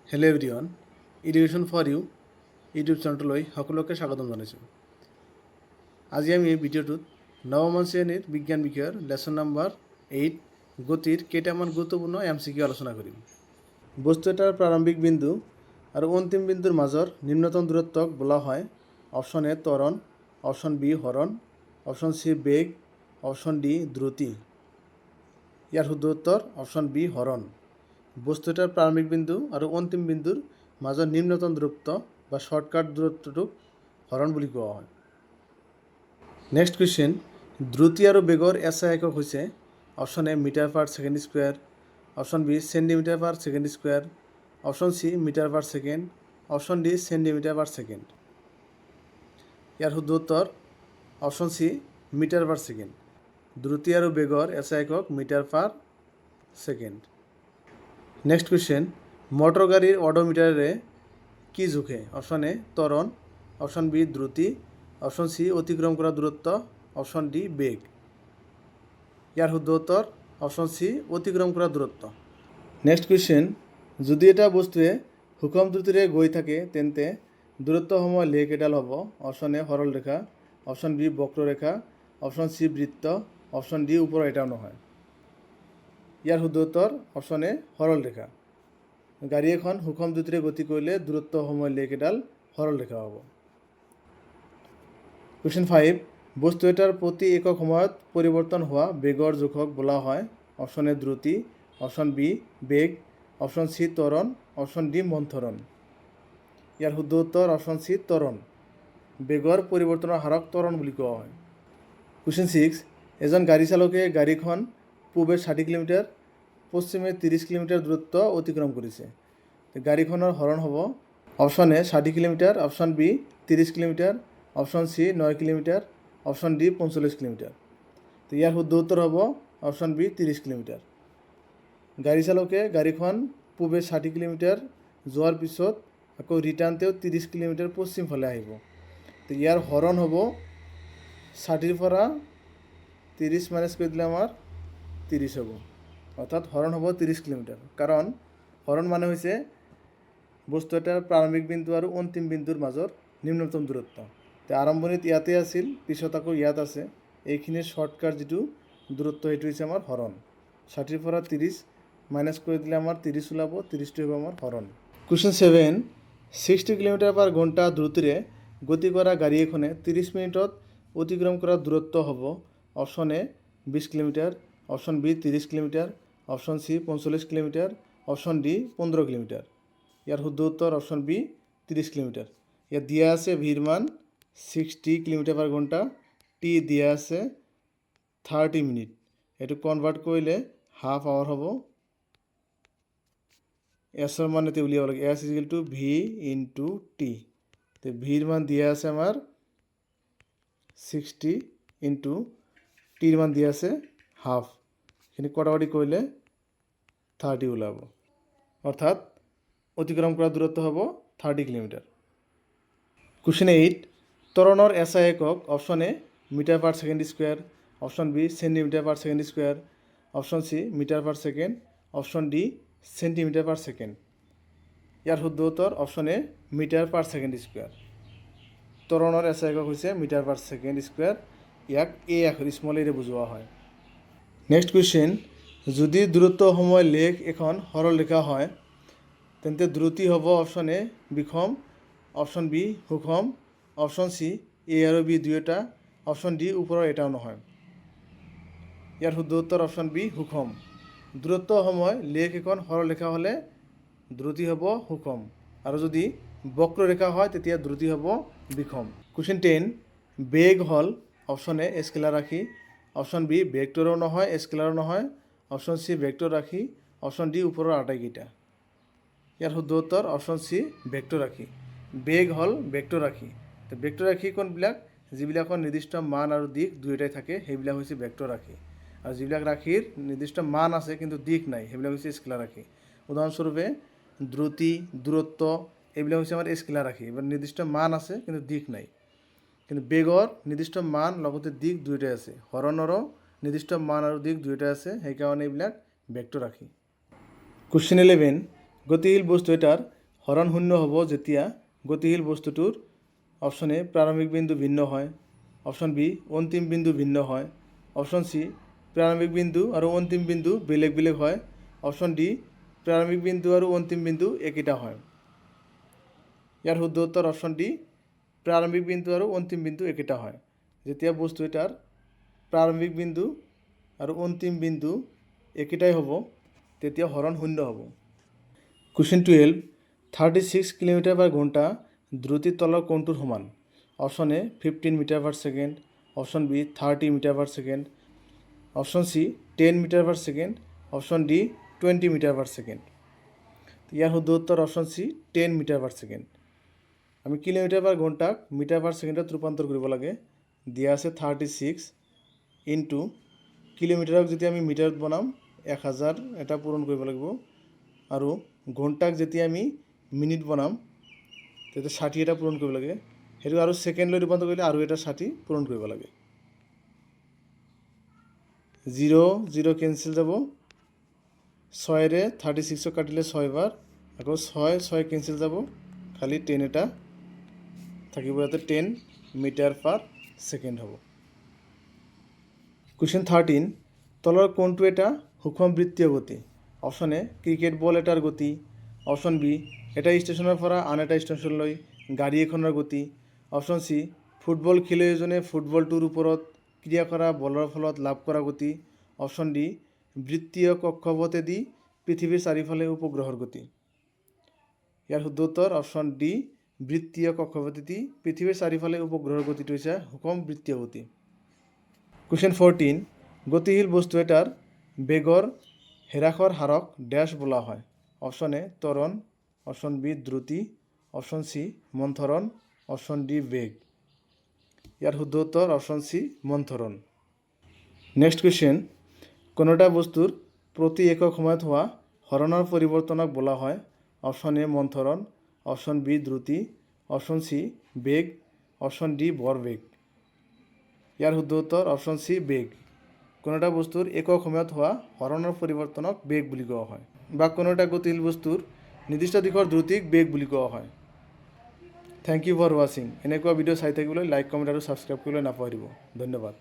Hello' everyone, education for you YouTube চেনেলটোলৈ সকলোকে স্বাগতম জনাইছোঁ। আজি আমি এই ভিডিঅ'টোত নৱম শ্ৰেণীৰ বিজ্ঞান বিষয়ৰ লেচন নম্বৰ 8 গতিৰ কেইটামান গুৰুত্বপূৰ্ণ MCQ আলোচনা কৰিম। বস্তু এটাৰ প্ৰাৰম্ভিক বিন্দু আৰু অন্তিম বিন্দুৰ মাজৰ নিম্নতম দূৰত্বক বোলা হয় অপশ্যন এ ত্বৰণ, অপশ্যন বি হৰণ, অপশ্যন চি বেগ, অপশ্যন ডি দ্ৰুতি। ইয়াৰ শুদ্ধ উত্তৰ অপশ্যন বি হৰণ। বস্তু এটাৰ প্ৰাৰম্ভিক বিন্দু আৰু অন্তিম বিন্দুৰ মাজৰ নিম্নতম দূৰত্ব বা শৰ্টকাট দূৰত্বটোক হৰণ বুলি কোৱা হয়। নেক্সট কুৱেশ্যন, দ্ৰুতি আৰু বেগৰ SI একক হৈছে option A metre per second square, option B centimetre per second square, option C metre per second, option D centimetre per second. ইয়াৰ শুদ্ধ উত্তৰ option C metre per second. দ্ৰুতি আৰু বেগৰ SI একক metre per second. Next question, motor গাড়ীৰ অডোমিটাৰে কি জোখে? অপশ্যন এ ত্বৰণ, অপশ্যন বি দ্ৰুতি, অপশ্যন চি অতিক্ৰম কৰা দূৰত্ব, অপশ্যন ডি বেগ। ইয়াৰ শুদ্ধ উত্তৰ অপশ্যন চি অতিক্ৰম কৰা দূৰত্ব। নেক্সট কুৱেশ্যন, যদি এটা বস্তুৱে সুষম দ্ৰুতিৰে গৈ থাকে তেন্তে দূৰত্বসমূহ লেখ এডাল হ'ব। অপশ্যন এ সৰল ৰেখা, অপশ্যন বি বক্ৰৰেখা, অপশ্যন চি বৃত্ত, অপশ্যন ডি ওপৰৰ এটাও নহয়। ইয়াৰ শুদ্ধ উত্তৰ অপশ্যন এ সৰল ৰেখা। গাড়ী এখন সুষম দ্ৰুতিৰে গতি কৰিলে দূৰত্বসমূহৰ লেখ এডাল সৰল ৰেখা হ'ব। কুৱেশ্যন 5, বস্তু এটাৰ প্ৰতি একক সময়ত পৰিৱৰ্তন হোৱা বেগৰ জোখক বোলা হয় অপশ্যন এ দ্ৰুতি, অপশ্যন বি বেগ, অপশ্যন চি ত্বৰণ, অপশ্যন ডি মন্থৰণ। ইয়াৰ শুদ্ধ উত্তৰ অপশ্যন চি ত্বৰণ। বেগৰ পৰিৱৰ্তনৰ হাৰক ত্বৰণ বুলি কোৱা হয়। কুৱেশ্যন 6, এজন গাড়ী চালকে গাড়ীখন পূবে 60 কিলোমিটাৰ, পশ্চিমে 30 কিলোমিটাৰ দূৰত্ব অতিক্ৰম কৰিছে। গাড়ীখনৰ হৰণ হ'ব option A 60 kilometre, option B 30 kilometre, option C 9 kilometre, option D 45 kilometre. তো ইয়াৰ শুদ্ধ উত্তৰ হ'ব অপশ্যন বি 30 কিলোমিটাৰ। গাড়ী চালকে গাড়ীখন পূবে 60 কিলোমিটাৰ যোৱাৰ পিছত আকৌ ৰিটাৰ্ণতেও 30 কিলোমিটাৰ পশ্চিম ফালে আহিব। তো ইয়াৰ হৰণ হ'ব 60ৰ পৰা 30 মাইনাছ কৰি দিলে আমাৰ 30 হ'ব, অৰ্থাৎ হৰণ হ'ব 30 কিলোমিটাৰ। কাৰণ হৰণ মানে হৈছে বস্তু এটাৰ প্ৰাৰম্ভিক বিন্দু আৰু অন্তিম বিন্দুৰ মাজৰ নিম্নতম দূৰত্ব। তো আৰম্ভণিত ইয়াতে আছিল, পিছত আকৌ ইয়াত আছে। এইখিনিৰ শ্বৰ্টকাট যিটো দূৰত্ব সেইটো হৈছে আমাৰ হৰণ। 60ৰ পৰা 30 মাইনাছ কৰি দিলে আমাৰ 30 ওলাব, 30টো হ'ব আমাৰ হৰণ। কুৱেশ্যন 7, 60 কিলোমিটাৰ পাৰ ঘণ্টা দ্ৰুতিৰে গতি কৰা গাড়ী এখনে 30 মিনিটত অতিক্ৰম কৰা দূৰত্ব হ'ব option A 20 kilometre, option B 30 kilometre, option C 45 kilometre, option D 15 kilometre. ইয়াৰ শুদ্ধ উত্তৰ অপশ্যন বি 30 কিলোমিটাৰ। ইয়াত দিয়া আছে ভিৰ মান 60 কিলোমিটাৰ পাৰ ঘণ্টা, টি দিয়া আছে 30 মিনিট। এইটো কনভাৰ্ট কৰিলে হাফ আৱাৰ হ'ব। এছৰ মান এতিয়া উলিয়াব লাগে, S is equal to V into T. তো ভিৰ মান দিয়া আছে আমাৰ 60 ইনটু টিৰ মান দিয়া আছে হাফ। এইখিনি কটাকটি কৰিলে 30 ওলাব, অৰ্থাৎ অতিক্ৰম কৰা দূৰত্ব হ'ব 30 কিলোমিটাৰ। কুৱেশ্যন 8, ত্বৰণৰ SI একক option A metre per second square, option B centimetre per second square, option C metre per second, option D centimetre per second. ইয়াৰ শুদ্ধ উত্তৰ option A metre per second square. ত্বৰণৰ SI একক হৈছে metre per second square. ইয়াক এ আখৰ small এৰে বুজোৱা হয়। নেক্সট কুৱেশ্যন, যদি দূৰত্বসমূহৰ লেখ এখন সৰল ৰেখা হয় তেন্তে দ্ৰুতি হ'ব অপশ্যন এ বিষম, অপশ্যন বি সুষম, অপশ্যন চি এ আৰু বি দুয়োটা, অপশ্যন ডি ওপৰৰ এটাও নহয়। ইয়াৰ শুদ্ধ উত্তৰ অপশ্যন বি সুষম। দূৰত্বসমূহৰ লেখ এখন সৰল ৰেখা হ'লে দ্ৰুতি হ'ব সুষম, আৰু যদি বক্ৰৰেখা হয় তেতিয়া দ্ৰুতি হ'ব বিষম। কুৱেশ্যন 10, বেগ হ'ল অপশ্যন এ স্কেলাৰ ৰাশি, অপশ্যন বি ভেক্টৰো নহয় স্কেলাৰো নহয়, অপশ্যন চি ভেক্টৰ ৰাশি, অপশ্যন ডি ওপৰৰ আটাইকেইটা। ইয়াৰ শুদ্ধ উত্তৰ অপশ্যন চি ভেক্টৰ ৰাশি। বেগ হ'ল ভেক্টৰ ৰাশি। তো ভেক্টৰ ৰাশি কোনবিলাক? যিবিলাকৰ নিৰ্দিষ্ট মান আৰু দিশ দুয়োটাই থাকে সেইবিলাক হৈছে ভেক্টৰ ৰাশি, আৰু যিবিলাক ৰাশিৰ নিৰ্দিষ্ট মান আছে কিন্তু দিশ নাই সেইবিলাক হৈছে স্কেলাৰ ৰাশি। উদাহৰণস্বৰূপে দ্ৰুতি, দূৰত্ব এইবিলাক হৈছে আমাৰ স্কেলাৰ ৰাশি। এবাৰ নিৰ্দিষ্ট মান আছে কিন্তু দিশ নাই। কিন্তু বেগৰ নিৰ্দিষ্ট মান লগতে দিশ দুয়োটাই আছে। হৰণৰো নিৰ্দিষ্ট মান আৰু দিশ দুয়োটাই আছে, সেইকাৰণে এইবিলাক ভেক্টৰ ৰাশি। কুৱেশ্যন 11, গতিশীল বস্তু এটাৰ হৰণ শূন্য হ'ব যেতিয়া গতিশীল বস্তুটোৰ অপশ্যন এ প্ৰাৰম্ভিক বিন্দু ভিন্ন হয়, অপশ্যন বি অন্তিম বিন্দু ভিন্ন হয়, অপশ্যন চি প্ৰাৰম্ভিক বিন্দু আৰু অন্তিম বিন্দু বেলেগ বেলেগ হয়, অপশ্যন ডি প্ৰাৰম্ভিক বিন্দু আৰু অন্তিম বিন্দু একেটা হয়। ইয়াৰ শুদ্ধ উত্তৰ অপশ্যন ডি প্ৰাৰম্ভিক বিন্দু আৰু অন্তিম বিন্দু একেটা হয়। যেতিয়া বস্তু এটাৰ প্ৰাৰম্ভিক বিন্দু আৰু অন্তিম বিন্দু একেটাই হ'ব তেতিয়া হৰণ শূন্য হ'ব। কুৱেশ্যন 12 36 কিলোমিটাৰ পাৰ ঘণ্টা দ্ৰুতিৰ তলৰ কোণটোৰ সমান? Option A 15 metre per second, option B 30 metre per second, option C 10 metre per second, option D 20 metre per second. ইয়াৰ শুদ্ধ উত্তৰ option C 10 metre per second. আমি কিলোমিটাৰ পাৰ ঘণ্টাক মিটাৰ পাৰ ছেকেণ্ডত ৰূপান্তৰ কৰিব লাগে। দিয়া আছে 36 ইনটু কিলোমিটাৰক যেতিয়া আমি মিটাৰত বনাম 1000 এটা পূৰণ কৰিব লাগিব, আৰু ঘণ্টাক যেতিয়া আমি মিনিট বনাম তেতিয়া 60 এটা পূৰণ কৰিব লাগে। সেইটো আৰু ছেকেণ্ডলৈ ৰূপান্তৰ কৰিলে আৰু এটা 60 পূৰণ কৰিব লাগে। 0 0 কেঞ্চেল যাব, 6ৰে 36ক কাটিলে 6 বাৰ, আকৌ 6 6 কেঞ্চেল যাব, খালি 10 এটা থাকিব, ইয়াতে 10 মিটাৰ পাৰ ছেকেণ্ড হ'ব। কুৱেশ্যন 13 তলৰ কোনটো এটা সূক্ষ্ম বৃত্তীয় গতি? অপশ্যন এ ক্ৰিকেট বল এটাৰ গতি, অপশ্যন বি এটা ষ্টেচনৰ পৰা আন এটা ষ্টেচনলৈ গাড়ী এখনৰ গতি, অপশ্যন চি ফুটবল খেলুৱৈ এজনে ফুটবলটোৰ ওপৰত ক্ৰিয়া কৰা বলৰ ফলত লাভ কৰা গতি, অপশ্যন ডি বৃত্তীয় কক্ষপথেদি পৃথিৱীৰ চাৰিওফালে উপগ্ৰহৰ গতি। ইয়াৰ শুদ্ধ উত্তৰ অপশ্যন ডি বৃত্তীয় কক্ষপথেদি পৃথিৱীৰ চাৰিওফালে উপগ্ৰহৰ গতিটো হৈছে সূক্ষ্ম বৃত্তীয় গতি। কুৱেশ্যন 14 গতিশীল বস্তু এটাৰ বেগৰ হ্ৰাসৰ হাৰক ডেছ বোলা হয়? অপশ্যন এ ত্বৰণ, অপশ্যন বি দ্ৰুতি, অপশ্যন চি মন্থৰণ, অপশ্যন ডি বেগ। ইয়াৰ শুদ্ধ উত্তৰ অপশ্যন চি মন্থৰণ। নেক্সট কুৱেশ্যন কোনো এটা বস্তুৰ প্ৰতি একক সময়ত হোৱা হৰণৰ পৰিৱৰ্তনক বোলা হয়? অপশ্যন এ মন্থৰণ, অপশ্যন বি দ্ৰুতি, অপশ্যন চি বেগ, অপশ্যন ডি ভৰবেগ। ইয়াৰ শুদ্ধ উত্তৰ অপশ্যন চি বেগ। কোনো এটা বস্তুৰ একক সময়ত হোৱা হৰণৰ পৰিৱৰ্তনক বেগ বুলি কোৱা হয়, বা কোনো এটা গতিশীল বস্তুৰ নিৰ্দিষ্ট দিশৰ দ্ৰুতিক বেগ বুলি কোৱা হয়। থেংক ইউ ফৰ ৱাচিং। এনেকুৱা ভিডিঅ' চাই থাকিবলৈ লাইক, কমেণ্ট আৰু ছাবস্ক্ৰাইব কৰিবলৈ নাপাহৰিব। ধন্যবাদ।